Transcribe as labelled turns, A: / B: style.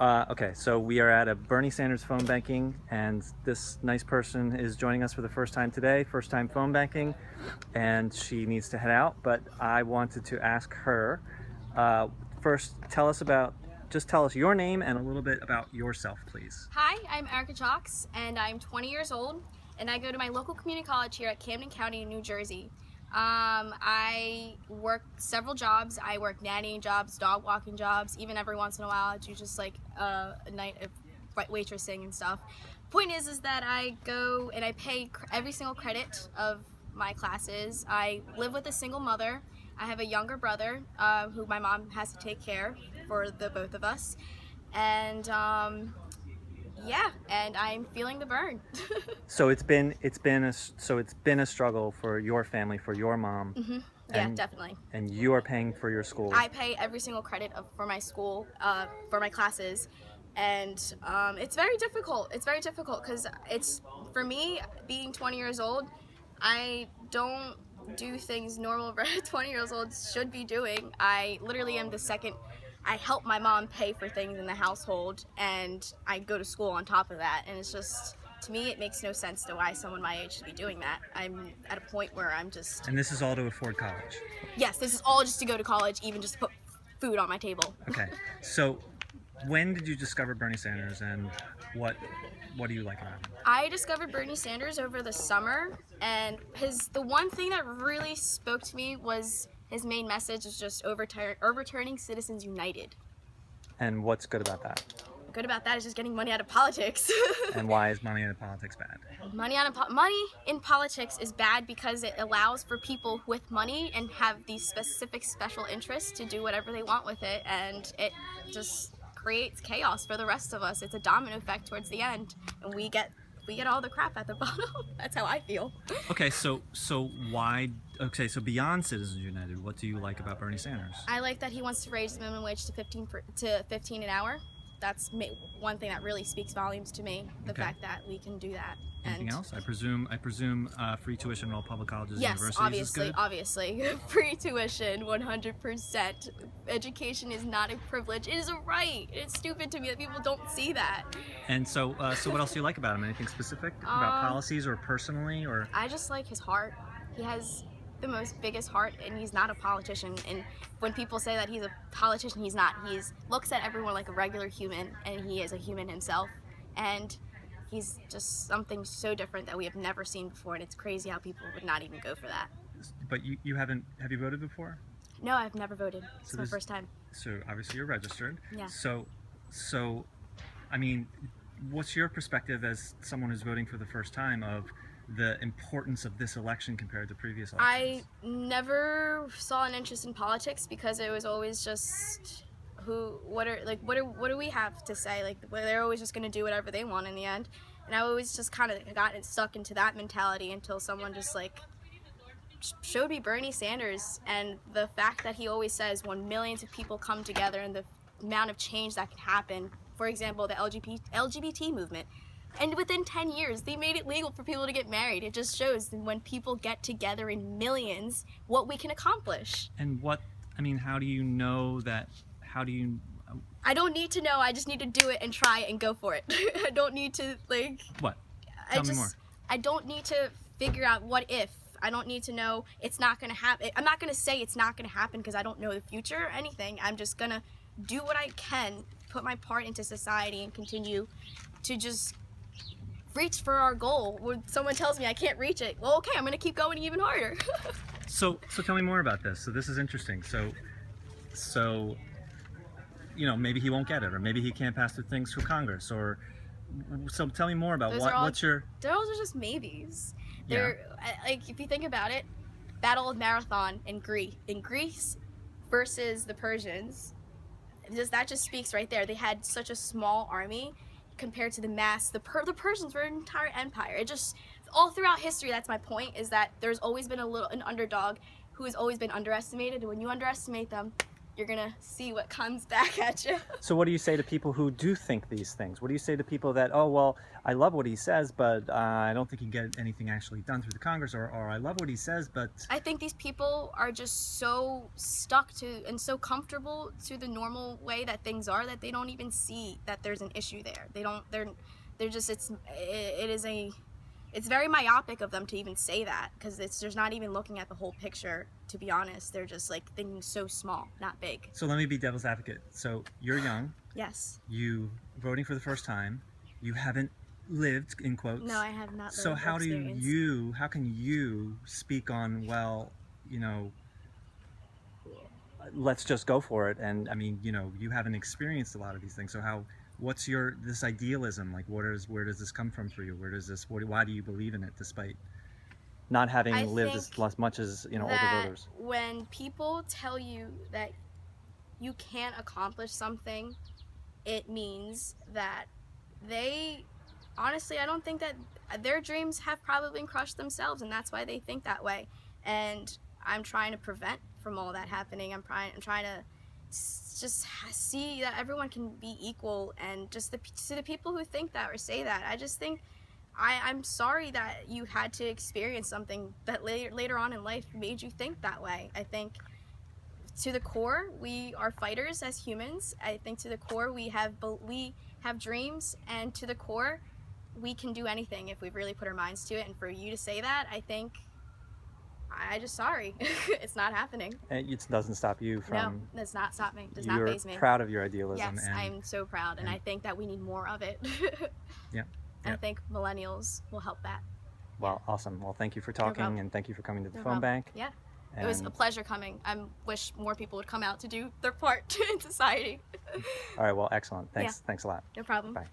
A: Okay, so we are at a Bernie Sanders phone banking, and this nice person is joining us for the first time today, first time phone banking, and she needs to head out. But I wanted to ask her uh, first, just tell us your name and a little bit about yourself, please.
B: Hi, I'm Erika Chaux, and I'm 20 years old, and I go to my local community college here at Camden County, New Jersey. I work several jobs. I work nannying jobs, dog walking jobs, even every once in a while I do just like a night of waitressing and stuff. Point is that I go and I pay every single credit of my classes. I live with a single mother. I have a younger brother who my mom has to take care for the both of us, and yeah, and I'm feeling the burn.
A: So it's been a struggle for your family, for your mom,
B: Yeah,
A: and
B: definitely.
A: and you are paying for your school.
B: I pay every single credit for my school, for my classes, and it's very difficult. It's very difficult because it's, for me, being 20 years old, I don't do things normal 20 years old should be doing. I literally am the second. I help my mom pay for things in the household, and I go to school on top of that, and it's just, to me, it makes no sense to why someone my age should be doing that. I'm at a point where I'm just,
A: And this is all to afford college.
B: yes, this is all just to go to college, even just to put food on my table.
A: Okay, so when did you discover Bernie Sanders, and what do you like about him?
B: I discovered Bernie Sanders over the summer, and the one thing that really spoke to me was his main message is just overturning Citizens United.
A: And what's good about that?
B: Good about that is just getting money out of politics.
A: And why is money in politics bad?
B: Money in politics is bad because it allows for people with money and have these specific special interests to do whatever they want with it, and it just creates chaos for the rest of us. It's a domino effect towards the end, and we get all the crap at the bottom. That's how I feel.
A: Okay, so why? Okay, so beyond Citizens United, what do you like about Bernie Sanders?
B: I like that he wants to raise the minimum wage to 15 an hour. That's one thing that really speaks volumes to me. The fact that we can do that.
A: Anything else? I presume free tuition in all public colleges and
B: Yes,
A: universities is good?
B: obviously. Free tuition, 100%. Education is not a privilege. It is a right. It's stupid to me that people don't see that.
A: And so what else do you like about him? Anything specific about policies or personally, or?
B: I just like his heart. He has the most biggest heart, and he's not a politician. And when people say that he's a politician, he's not. He looks at everyone like a regular human, and he is a human himself. And he's just something so different that we have never seen before, and it's crazy how people would not even go for that.
A: But you haven't, have you voted before?
B: No, I've never voted. It's my first time.
A: So obviously you're registered.
B: Yeah.
A: So, I mean, what's your perspective as someone who's voting for the first time of the importance of this election compared to previous elections?
B: I never saw an interest in politics because it was always just what do we have to say? Like, they're always just going to do whatever they want in the end. And I always just kind of got stuck into that mentality until someone just like showed me Bernie Sanders, and the fact that he always says when millions of people come together and the amount of change that can happen. For example, the LGBT movement. And within 10 years, they made it legal for people to get married. It just shows that when people get together in millions, what we can accomplish.
A: And how do you know that? How do you?
B: I don't need to know. I just need to do it and try it and go for it. I don't need to, like...
A: What? Tell me more.
B: I don't need to figure out what if. I don't need to know it's not going to happen. I'm not going to say it's not going to happen because I don't know the future or anything. I'm just going to do what I can, put my part into society, and continue to just reach for our goal. When someone tells me I can't reach it, well, okay, I'm going to keep going even harder.
A: So tell me more about this. So this is interesting. So maybe he won't get it, or maybe he can't pass the things through Congress, or so tell me more about what's your...
B: Those are just maybes.
A: Yeah.
B: They're like, if you think about it, Battle of Marathon in Greece versus the Persians, that just speaks right there. They had such a small army compared to the mass. The Persians were an entire empire. It just, all throughout history, that's my point, is that there's always been an underdog who has always been underestimated, and when you underestimate them, you're gonna see what comes back at you.
A: So what do you say to people who do think these things? What do you say to people that, oh, well, I love what he says, but I don't think he can get anything actually done through the Congress, or I love what he says, but...
B: I think these people are just so stuck to and so comfortable to the normal way that things are that they don't even see that there's an issue there. They're just, it's very myopic of them to even say that, because there's not even looking at the whole picture, to be honest. They're just like thinking so small, not big.
A: So let me be devil's advocate. So you're young.
B: Yes.
A: You voting for the first time. You haven't lived, in quotes.
B: No, I have not lived
A: So how can you speak on, well, you know, let's just go for it? And I mean, you know, you haven't experienced a lot of these things. So what's this idealism? Like, where does this come from for you? Why do you believe in it despite not having lived as much as, you know, older voters?
B: When people tell you that you can't accomplish something, it means that honestly, I don't think that their dreams have probably been crushed themselves, and that's why they think that way. And I'm trying to prevent from all that happening. I'm trying to just see that everyone can be equal, and just to the people who think that or say that, I just think I'm sorry that you had to experience something that later on in life made you think that way. I think to the core, we are fighters as humans. I think to the core, we have dreams, and to the core, we can do anything if we really put our minds to it. And for you to say that, I think I'm just sorry. It's not happening.
A: It doesn't stop you from...
B: No, does not stop me. Does not faze me.
A: You're proud of your idealism.
B: Yes, I'm so proud, and I think that we need more of it.
A: Yeah.
B: And I think millennials will help that.
A: Well, awesome. Well, thank you for talking, and thank you for coming to the phone bank.
B: Yeah. It was a pleasure coming. I wish more people would come out to do their part in society.
A: All right, well, excellent. Thanks. Yeah. Thanks a lot.
B: No problem.
A: Bye.